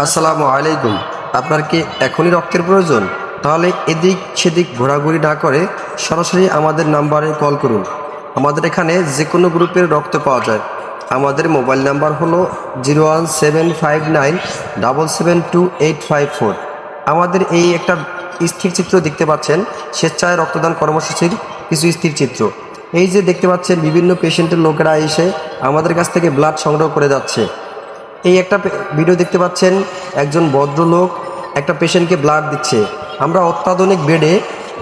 আসসালামু আলাইকুম। আপনার কি এখনই রক্তের প্রয়োজন? তাহলে এদিক সেদিক ঘোরাঘুরি না করে সরাসরি আমাদের নাম্বারে কল করুন। আমাদের এখানে যে কোনো গ্রুপের রক্ত পাওয়া যায়। আমাদের মোবাইল নাম্বার হলো 01759777285 আমাদের এই একটা স্থির চিত্র দেখতে পাচ্ছেন, স্বেচ্ছায় রক্তদান কর্মসূচির কিছু স্থির চিত্র। এই যে দেখতে পাচ্ছেন, বিভিন্ন পেশেন্টের লোকেরা এসে আমাদের কাছ থেকে ব্লাড সংগ্রহ করে যাচ্ছে। এই একটা ভিডিও দেখতে পাচ্ছেন, একজন ভদ্রলোক একটা পেশেন্টকে ব্লাড দিচ্ছে। আমরা অত্যাধুনিক বেডে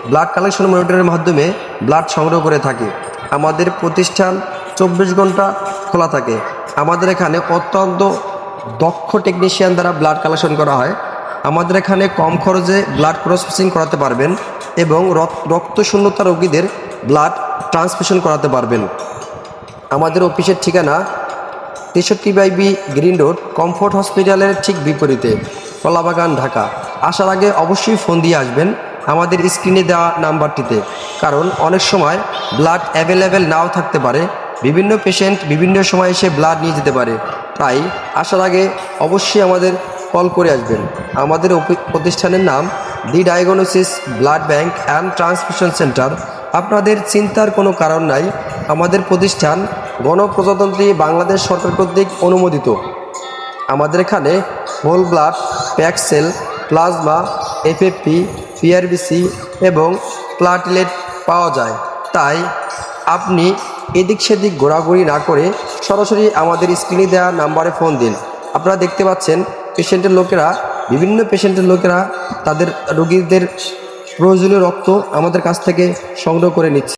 ব্লাড কালেকশন মনিটরের মাধ্যমে ব্লাড সংগ্রহ করে থাকি। আমাদের প্রতিষ্ঠান 24 ঘন্টা খোলা থাকে। আমাদের এখানে অত্যন্ত দক্ষ টেকনিশিয়ান দ্বারা ব্লাড কালেকশন করা হয়। আমাদের এখানে কম খরচে ব্লাড প্রসেসিং করাতে পারবেন এবং রক্ত শূন্যতা রোগীদের ব্লাড ট্রান্সফিউশন করাতে পারবেন। আমাদের অফিসের ঠিকানা 63/B গ্রিন রোড, কমফোর্ট হসপিটালের ঠিক বিপরীতে, কলাবাগান, ঢাকা। আসার আগে অবশ্যই ফোন দিয়ে আসবেন আমাদের স্ক্রিনে দেওয়া নাম্বারটিতে, কারণ অনেক সময় ব্লাড অ্যাভেলেবেল নাও থাকতে পারে। বিভিন্ন পেশেন্ট বিভিন্ন সময় এসে ব্লাড নিয়ে যেতে পারে। তাই আসার আগে অবশ্যই আমাদের কল করে আসবেন। আমাদের প্রতিষ্ঠানের নাম the diagnosis blood bank and transfusion centre. আপনাদের চিন্তার কোনো কারণ নাই। আমাদের প্রতিষ্ঠান গণপ্রজাতন্ত্রী বাংলাদেশ সরকার কর্তৃক অনুমোদিত। আমাদের এখানে whole blood, প্যাকসেল, plasma, FFP, PRBC এবং প্লাটিলেট পাওয়া যায়। তাই আপনি এদিক সেদিক ঘোরাঘুরি না করে সরাসরি আমাদের স্ক্রিনে দেওয়া নাম্বারে ফোন দিন। আপনারা দেখতে পাচ্ছেন, বিভিন্ন পেশেন্টের লোকেরা তাদের রোগীদের প্রয়োজনীয় রক্ত আমাদের কাছ থেকে সংগ্রহ করে নিচ্ছে।